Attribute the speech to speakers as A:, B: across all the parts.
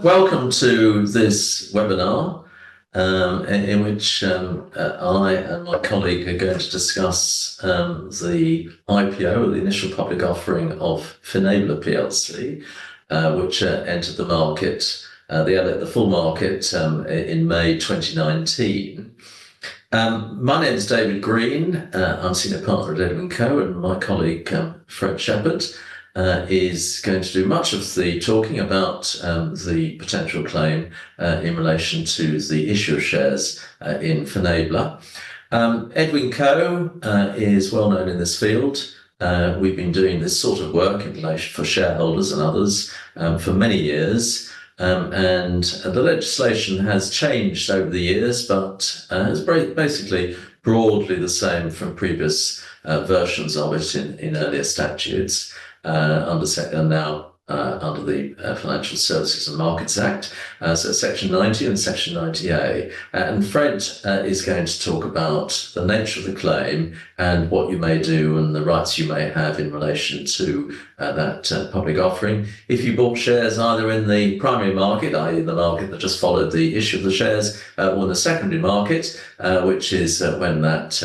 A: Welcome to this webinar in which I and my colleague are going to discuss the IPO, the initial public offering of Finablr PLC, which entered the market, the full market in May 2019. My name is David Green. I'm senior partner at Edwin Coe, and my colleague Fred Shepherd is going to do much of the talking about the potential claim in relation to the issue of shares in Finablr. Edwin Coe is well known in this field. We've been doing this sort of work in relation for shareholders and others for many years. And the legislation has changed over the years, but is basically broadly the same from previous versions of it in earlier statutes. Under the Financial Services and Markets Act, so Section 90 and Section 90A. And Fred is going to talk about the nature of the claim and what you may do and the rights you may have in relation to that public offering. If you bought shares either in the primary market, i.e. the market that just followed the issue of the shares, or in the secondary market, which is when that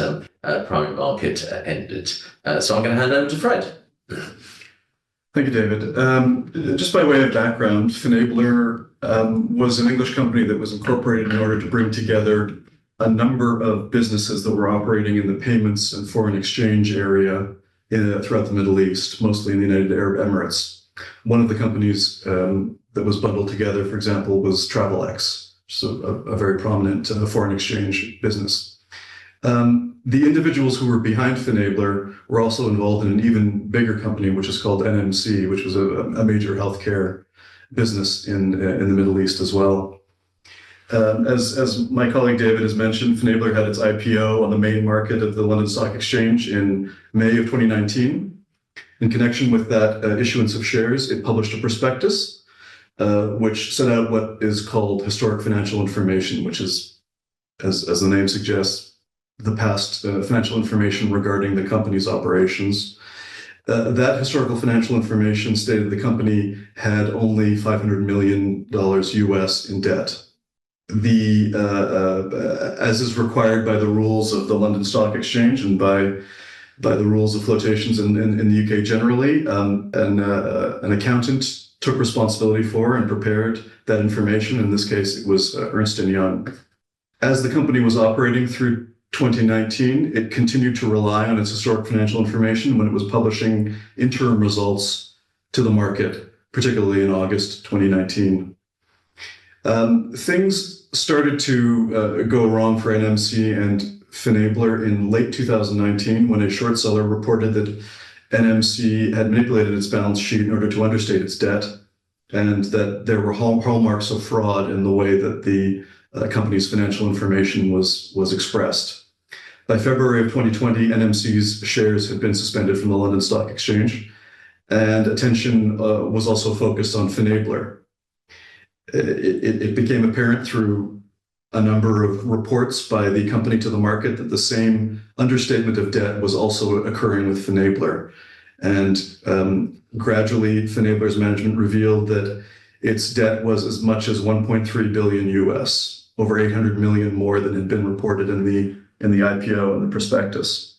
A: primary market ended. So I'm going to hand over to Fred.
B: Thank you, David. Just by way of background, Finablr was an English company that was incorporated in order to bring together a number of businesses that were operating in the payments and foreign exchange area throughout the Middle East, mostly in the United Arab Emirates. One of the companies that was bundled together, for example, was TravelX, so a very prominent foreign exchange business. The individuals who were behind Finablr were also involved in an even bigger company, which is called NMC, which was a major healthcare business in the Middle East as well. As my colleague David has mentioned, Finablr had its IPO on the main market of the London Stock Exchange in May of 2019. In connection with that issuance of shares, it published a prospectus, which set out what is called historic financial information, which is, as the name suggests, the past financial information regarding the company's operations. That historical financial information stated the company had only $500 million US in debt. As is required by the rules of the London Stock Exchange and by the rules of flotations in the UK generally, an accountant took responsibility for and prepared that information. In this case, it was Ernst & Young. As the company was operating through 2019, it continued to rely on its historic financial information when it was publishing interim results to the market, particularly in August 2019. Things started to go wrong for NMC and Finablr in late 2019 when a short seller reported that NMC had manipulated its balance sheet in order to understate its debt, and that there were hallmarks of fraud in the way that the company's financial information was expressed. By February of 2020, NMC's shares had been suspended from the London Stock Exchange, and attention was also focused on Finablr. It became apparent through a number of reports by the company to the market that the same understatement of debt was also occurring with Finablr. And gradually, Finablr's management revealed that its debt was as much as 1.3 billion US, over 800 million more than had been reported in the IPO and the prospectus.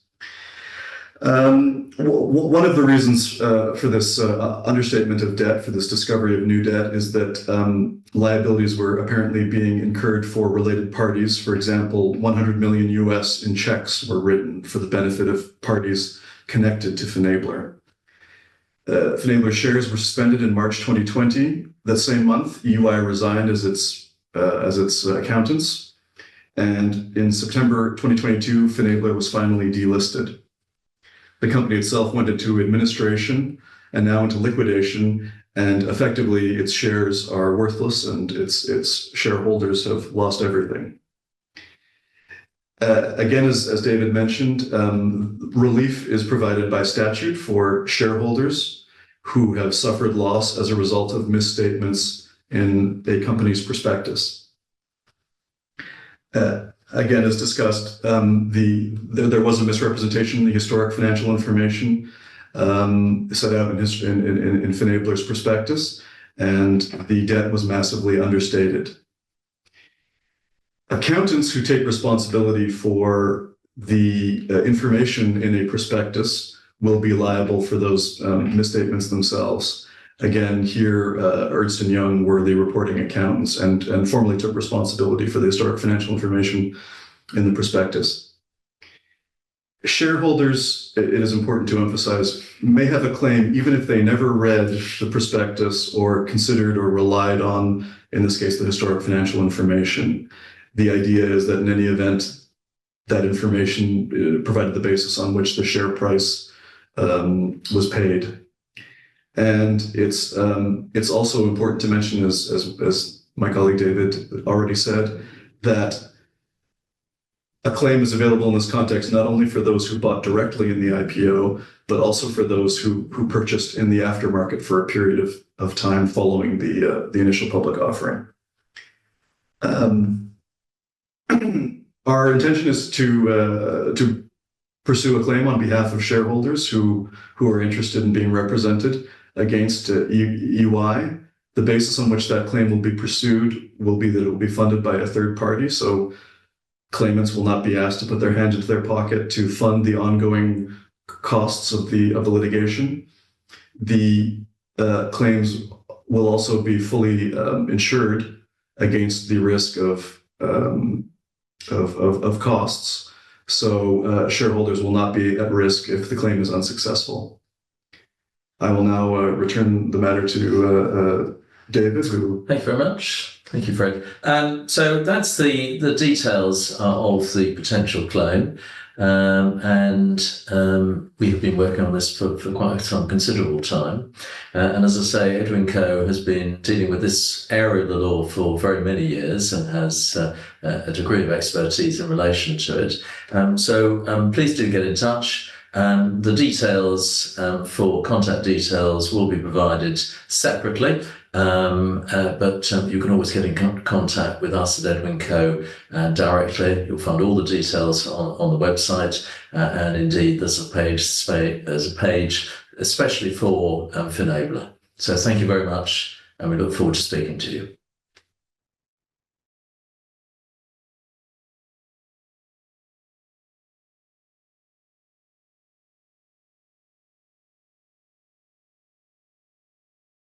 B: One of the reasons for this understatement of debt, for this discovery of new debt, is that liabilities were apparently being incurred for related parties. For example, 100 million US in checks were written for the benefit of parties connected to Finablr. Finablr shares were suspended in March 2020. That same month, EY resigned as its accountants. And in September 2022, Finablr was finally delisted. The company itself went into administration and now into liquidation, and effectively its shares are worthless and its shareholders have lost everything. Again, as David mentioned, relief is provided by statute for shareholders who have suffered loss as a result of misstatements in a company's prospectus. Again, as discussed, there was a misrepresentation in the historic financial information set out in Finablr's prospectus, and the debt was massively understated. Accountants who take responsibility for the information in a prospectus will be liable for those misstatements themselves. Again, here, Ernst & Young were the reporting accountants and formally took responsibility for the historic financial information in the prospectus. Shareholders, it is important to emphasize, may have a claim even if they never read the prospectus or considered or relied on, in this case, the historic financial information. The idea is that in any event, that information provided the basis on which the share price was paid. And it's also important to mention, as my colleague David already said, that a claim is available in this context not only for those who bought directly in the IPO, but also for those who purchased in the aftermarket for a period of time following the initial public offering. Our intention is to pursue a claim on behalf of shareholders who are interested in being represented against EY. The basis on which that claim will be pursued will be that it will be funded by a third party. So claimants will not be asked to put their hand into their pocket to fund the ongoing costs of the litigation. The claims will also be fully insured against the risk of costs. So shareholders will not be at risk if the claim is unsuccessful. I will now return the matter to David, who...
A: Thank you very much. Thank you, Fred. So that's the details of the potential claim. And we have been working on this for quite some considerable time. And as I say, Edwin Coe has been dealing with this area of the law for very many years and has a degree of expertise in relation to it. So please do get in touch. The details for contact details will be provided separately. But you can always get in contact with us at Edwin Coe directly. You'll find all the details on the website, and indeed there's a page especially for Finablr. So thank you very much, and we look forward to speaking to you.